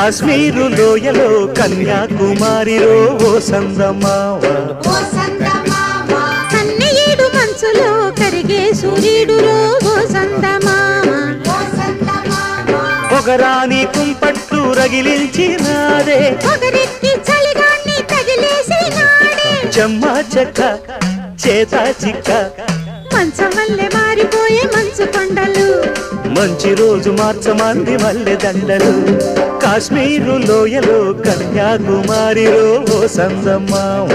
కాశ్మీరు లోయలో కన్యాకుమారిలో ఓ సందమావ కన్నయ్యేడు మంచులో కరిగే సూర్యుడులో ఓ సందమామ పొగరాని కుంపట్లు రగిలించినాడే పొగరెక్కి చలిగాన్ని తగిలేసినాడే చెమ్మా చెక్క చేత చిక్క మంచమల్లె మారిపోయే మంచు కొండలు మంచి రోజు మార్చమంది మల్లె దండలు కాశ్మీరు లోయలో కన్యాకుమారిలో ఓ సందమావ